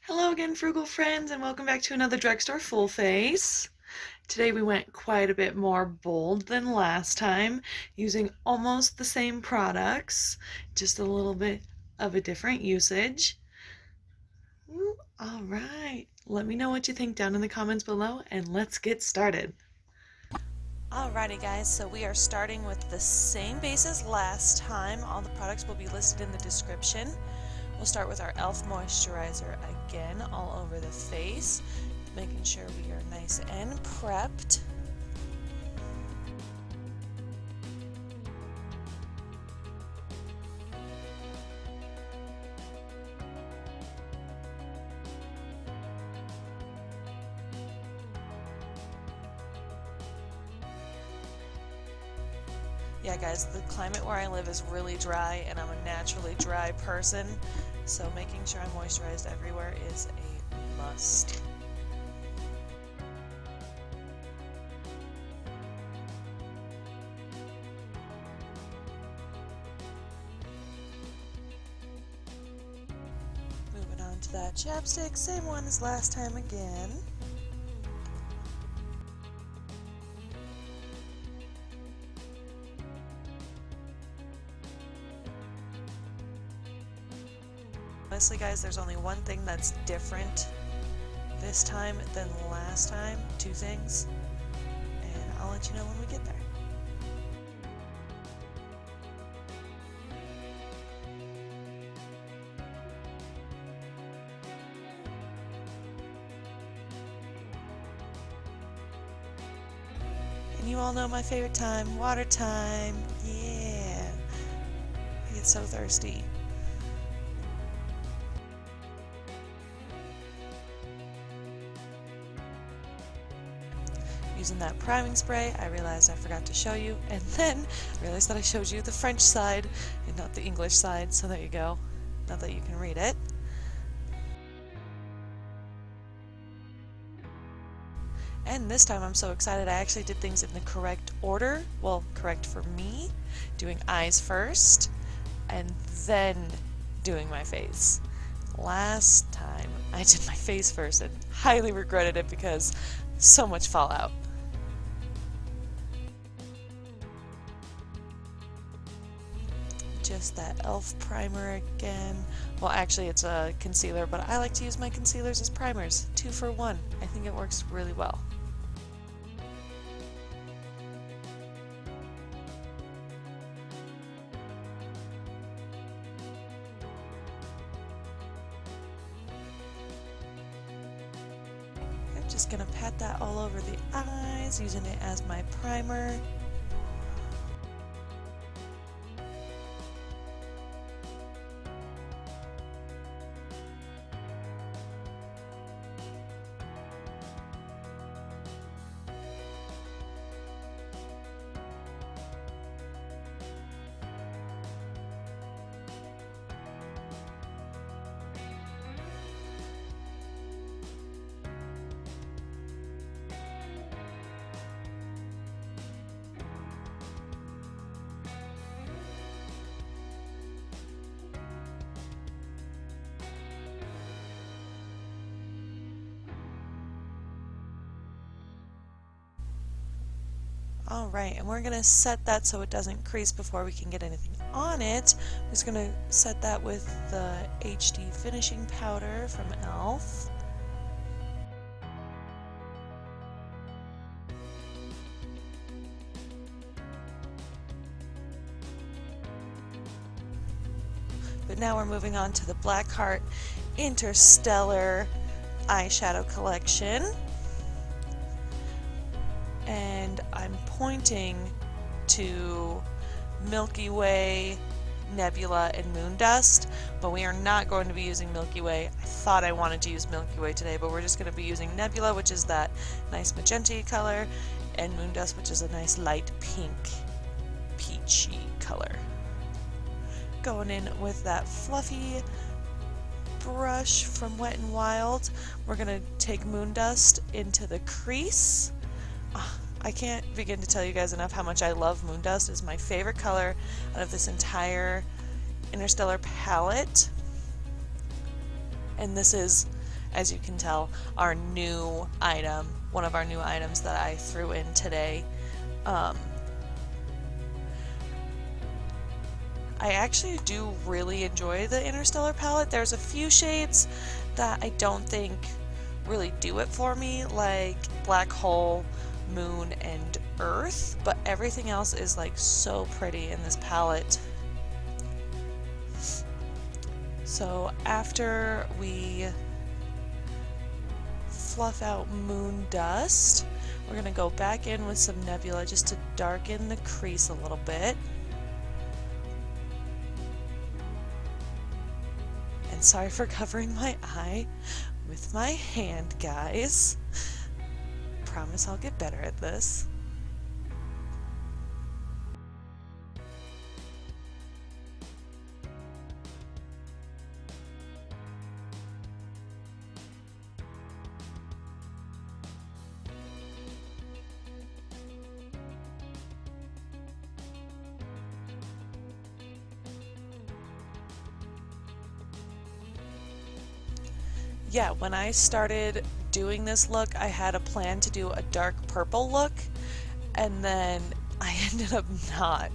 Hello again, frugal friends, and welcome back to another Drugstore Full Face. Today we went quite a bit more bold than last time, using almost the same products, just a little bit of a different usage. Ooh, all right, let me know what you think down in the comments below, and let's get started. Alrighty guys, so we are starting with the same base as last time. All the products will be listed in the description. We'll start with our e.l.f. moisturizer again, all over the face, making sure we are nice and prepped. Yeah guys, the climate where I live is really dry and I'm a naturally dry person, so making sure I'm moisturized everywhere is a must. Moving on to that chapstick, same one as last time again. Honestly guys, there's only one thing that's different this time than last time, two things, and I'll let you know when we get there. And you all know my favorite time, water time. Yeah, I get so thirsty. Using that priming spray, I realized I forgot to show you, and then I realized that I showed you the French side and not the English side, so there you go. Now that you can read it. And this time I'm so excited I actually did things in the correct order. Well, correct for me. Doing eyes first, and then doing my face. Last time I did my face first and highly regretted it because so much fallout. Just that e.l.f. primer again. Well, actually it's a concealer, but I like to use my concealers as primers. 2 for 1. I think it works really well. I'm just gonna pat that all over the eyes, using it as my primer. Alright, and we're going to set that so it doesn't crease before we can get anything on it. I'm just going to set that with the HD finishing powder from e.l.f. But now we're moving on to the Blackheart Interstellar eyeshadow collection. And I'm pointing to Milky Way, Nebula, and Moon Dust, but we are not going to be using Milky Way. I thought I wanted to use Milky Way today, but we're just going to be using Nebula, which is that nice magenta color, and Moon Dust, which is a nice light pink, peachy color. Going in with that fluffy brush from Wet n Wild, we're going to take Moon Dust into the crease. I can't begin to tell you guys enough how much I love Moon Dust. It's my favorite color out of this entire Interstellar palette. And this is, as you can tell, our new item, one of our new items that I threw in today. I actually do really enjoy the Interstellar palette. There's a few shades that I don't think really do it for me, like Black Hole, Moon, and Earth, but everything else is like so pretty in this palette. So after we fluff out Moon Dust, we're going to go back in with some Nebula just to darken the crease a little bit. And sorry for covering my eye with my hand, guys. Promise I'll get better at this. Yeah, when I started doing this look, I had a plan to do a dark purple look, and then I ended up not.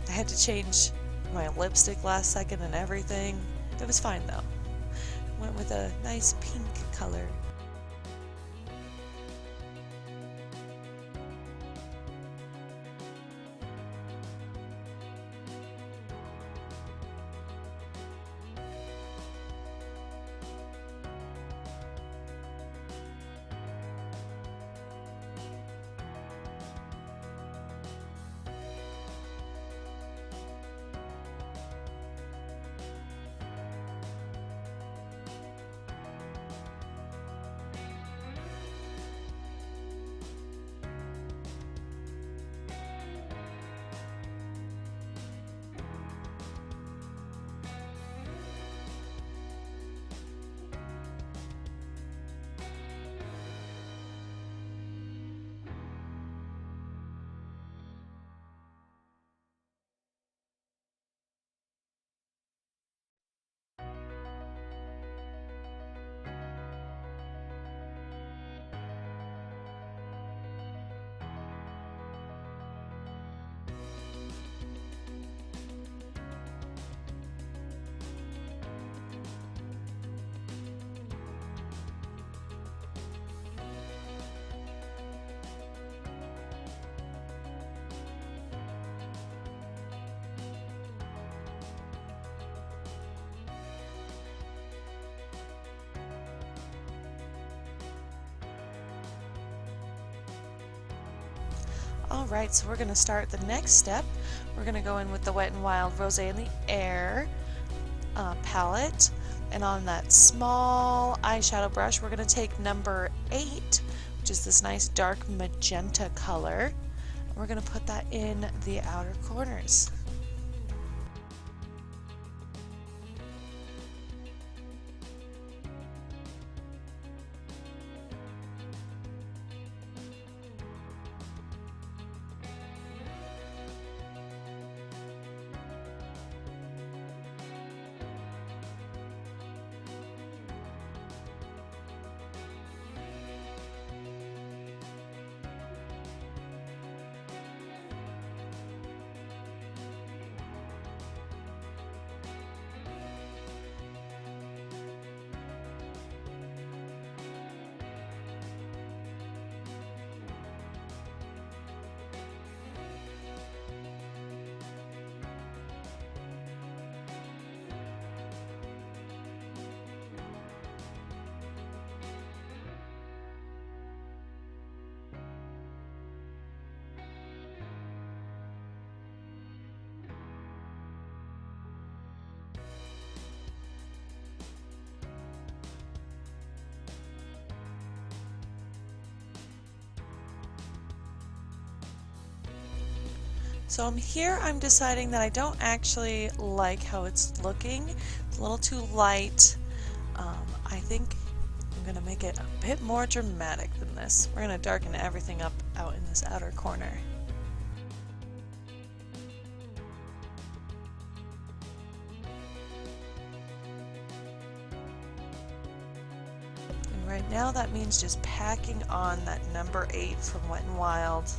I had to change my lipstick last second and everything. It was fine though. Went with a nice pink color. Alright, so we're going to start the next step. We're going to go in with the Wet n Wild Rosé in the Air palette. And on that small eyeshadow brush, we're going to take number 8, which is this nice dark magenta color. And we're going to put that in the outer corners. So I'm deciding that I don't actually like how it's looking. It's a little too light. I think I'm going to make it a bit more dramatic than this. We're going to darken everything up out in this outer corner. Right now that means just packing on that number 8 from Wet n Wild.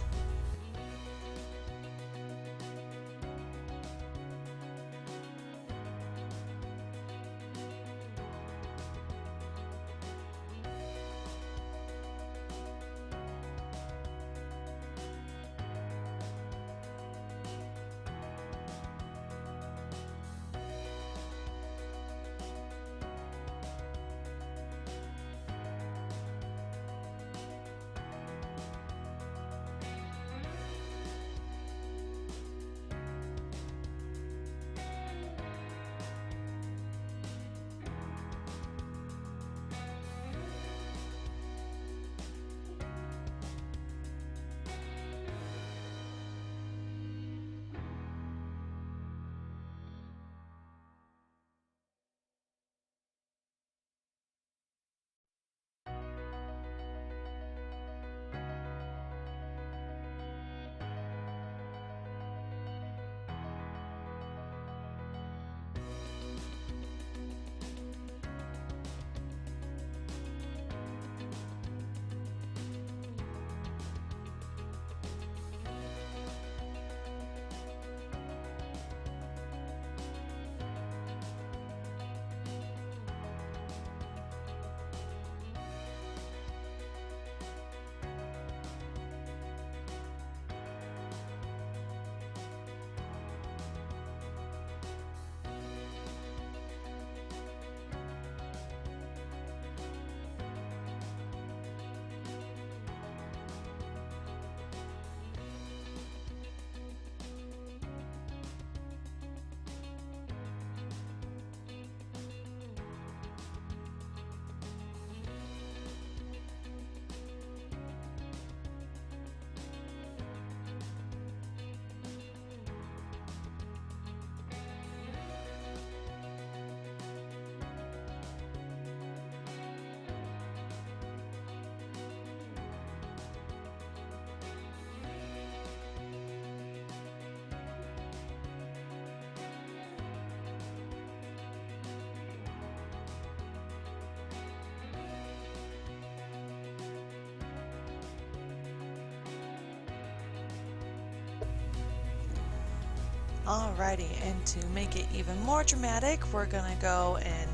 Alrighty, and to make it even more dramatic, we're gonna go and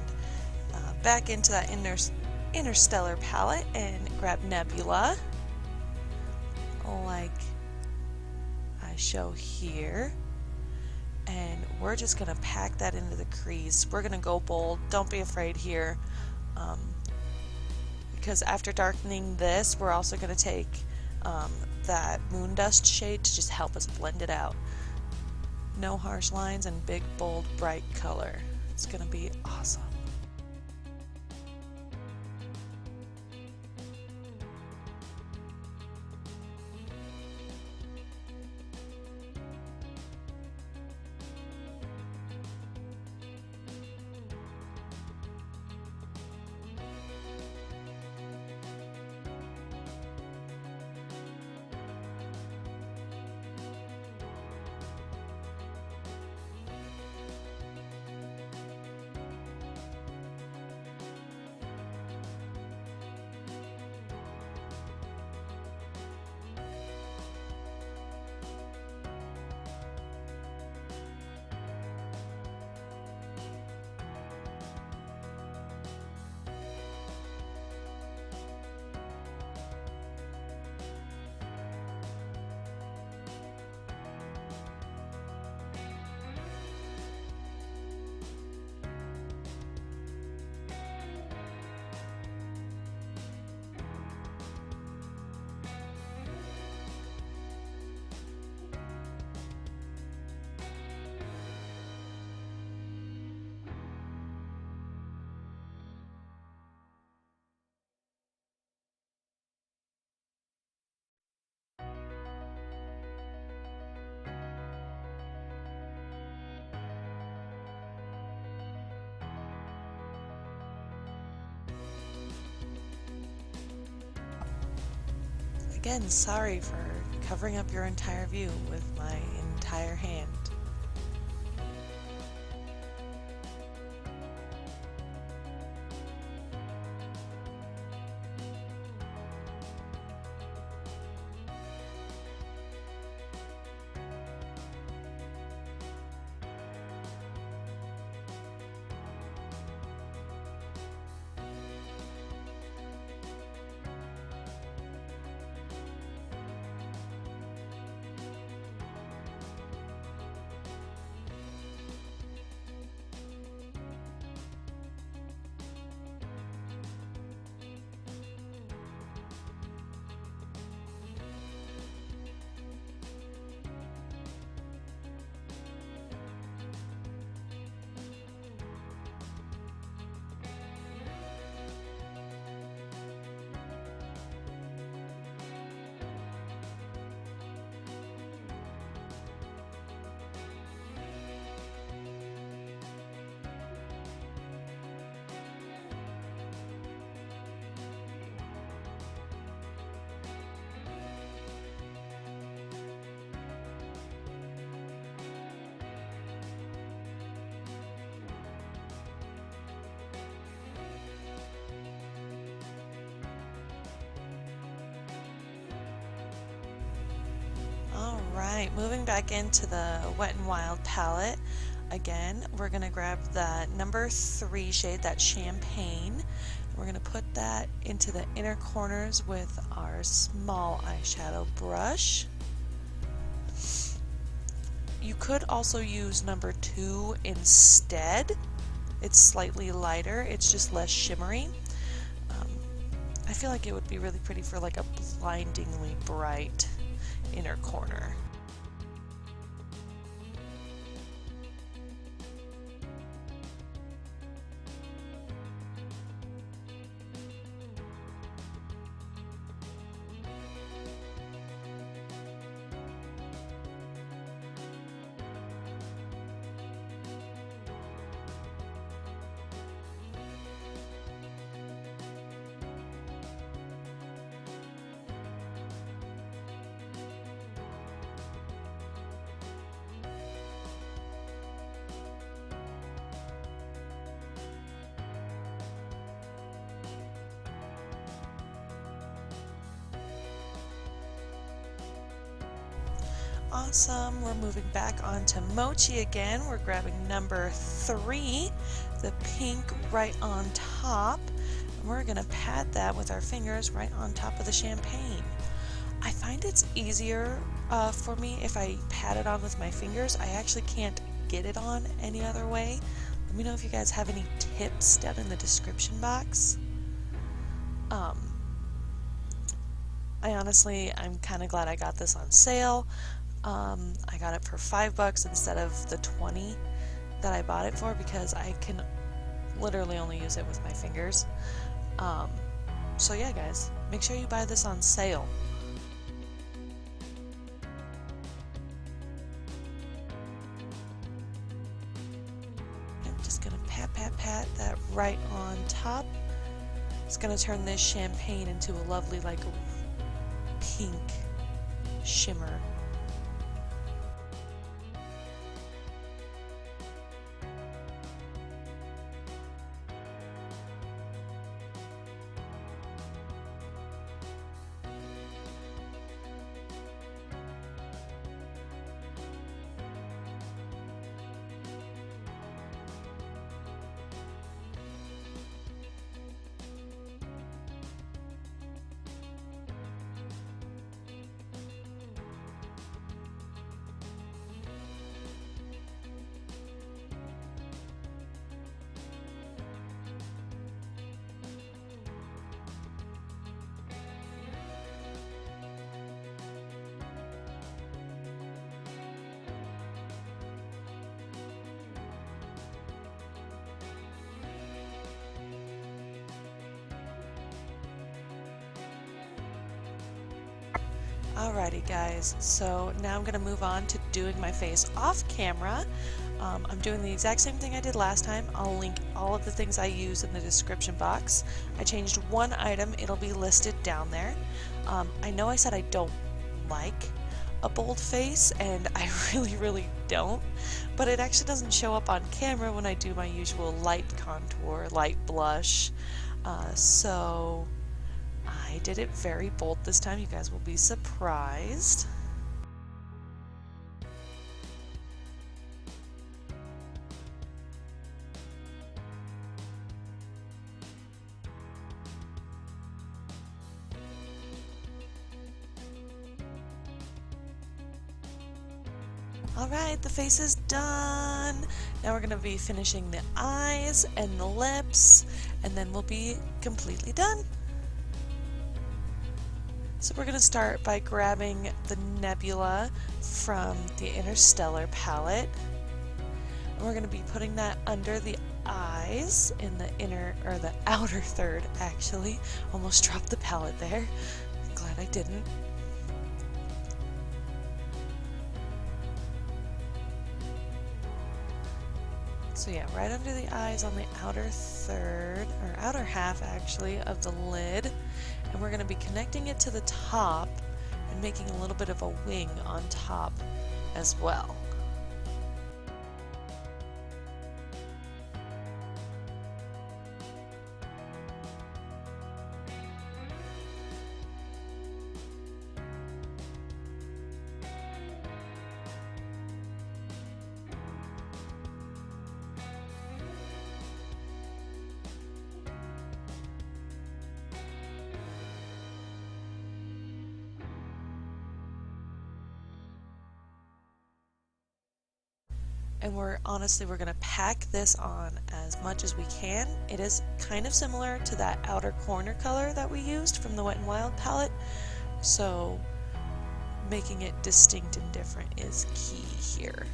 back into that interstellar palette and grab Nebula, like I show here. And we're just gonna pack that into the crease. We're gonna go bold. Don't be afraid here, because after darkening this, we're also gonna take that moon dust shade to just help us blend it out. No harsh lines and big, bold, bright color. It's gonna be awesome. Again, sorry for covering up your entire view with my entire hand. Alright, moving back into the Wet n Wild palette. Again, we're going to grab the number 3 shade, that Champagne. We're going to put that into the inner corners with our small eyeshadow brush. You could also use number 2 instead. It's slightly lighter, it's just less shimmery. I feel like it would be really pretty for like a blindingly bright inner corner. Awesome, we're moving back onto Mochi again. We're grabbing number 3, the pink right on top, and we're gonna pat that with our fingers right on top of the Champagne. I find it's easier for me if I pat it on with my fingers. I actually can't get it on any other way. Let me know if you guys have any tips down in the description box. I'm kind of glad I got this on sale. I got it for $5 instead of the 20 that I bought it for, because I can literally only use it with my fingers. So yeah, guys, make sure you buy this on sale. I'm just gonna pat that right on top. It's gonna turn this Champagne into a lovely like pink shimmer. Alrighty guys, so now I'm going to move on to doing my face off camera. I'm doing the exact same thing I did last time. I'll link all of the things I use in the description box. I changed one item, it'll be listed down there. I know I said I don't like a bold face, and I really don't, but it actually doesn't show up on camera when I do my usual light contour, light blush. So I did it very bold this time. You guys will be surprised. Alright, the face is done. Now we're going to be finishing the eyes and the lips, and then we'll be completely done. So we're going to start by grabbing the Nebula from the Interstellar palette. And we're going to be putting that under the eyes in the inner, or the outer third actually. Almost dropped the palette there. Glad I didn't. So yeah, right under the eyes on the outer third, or outer half actually, of the lid. And we're going to be connecting it to the top and making a little bit of a wing on top as well. and we're gonna pack this on as much as we can. It is kind of similar to that outer corner color that we used from the Wet n Wild palette, so making it distinct and different is key here.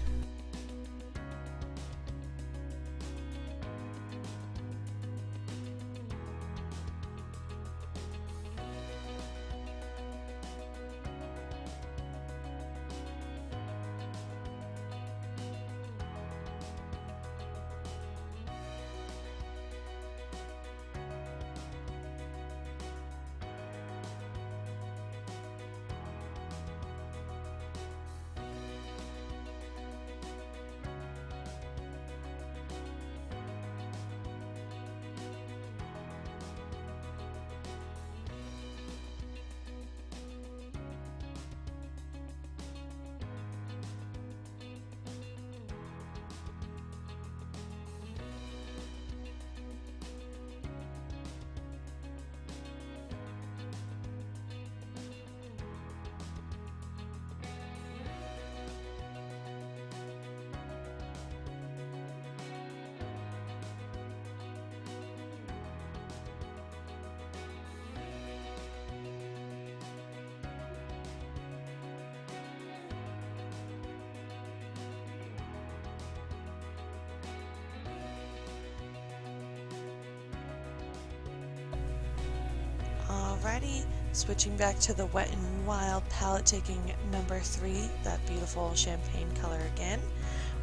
Alrighty, switching back to the Wet n Wild palette, taking number 3, that beautiful champagne color again.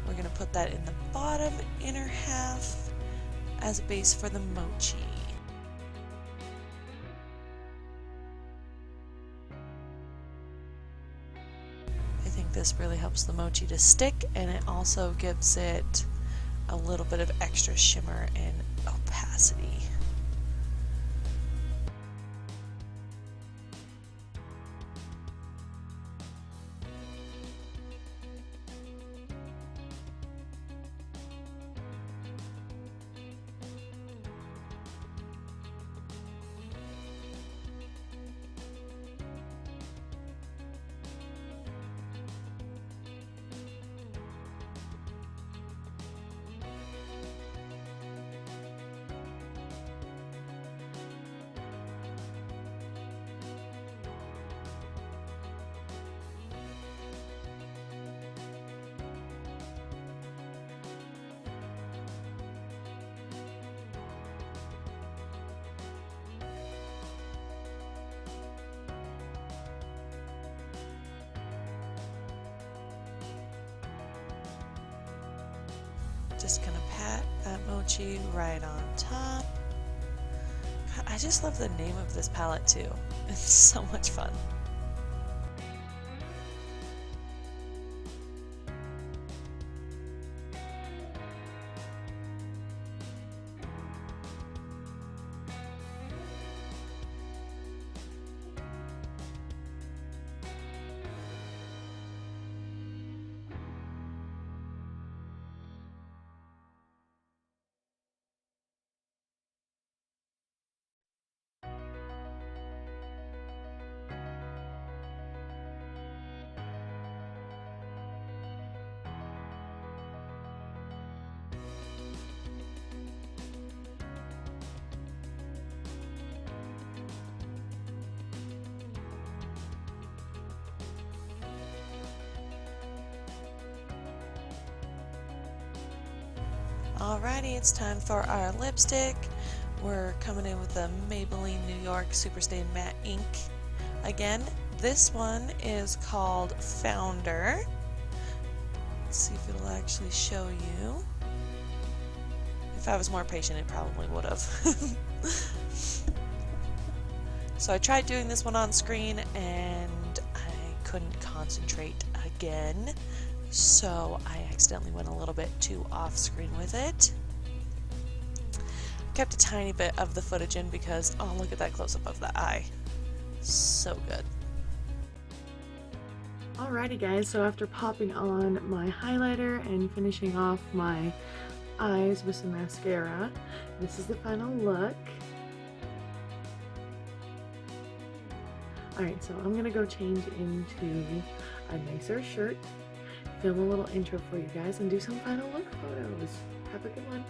We're going to put that in the bottom inner half as a base for the mochi. I think this really helps the mochi to stick, and it also gives it a little bit of extra shimmer and opacity. Just gonna pat that mochi right on top. God, I just love the name of this palette too. It's so much fun. Alrighty, it's time for our lipstick. We're coming in with the Maybelline New York Superstay Matte Ink. Again, this one is called Founder. Let's see if it'll actually show you. If I was more patient, it probably would have. So I tried doing this one on screen and I couldn't concentrate again. So I accidentally went a little bit too off screen with it. Kept a tiny bit of the footage in because, oh, look at that close up of the eye. So good. Alrighty guys, so after popping on my highlighter and finishing off my eyes with some mascara, this is the final look. Alright, so I'm gonna go change into a nicer shirt, film a little intro for you guys and do some final look photos. Have a good one.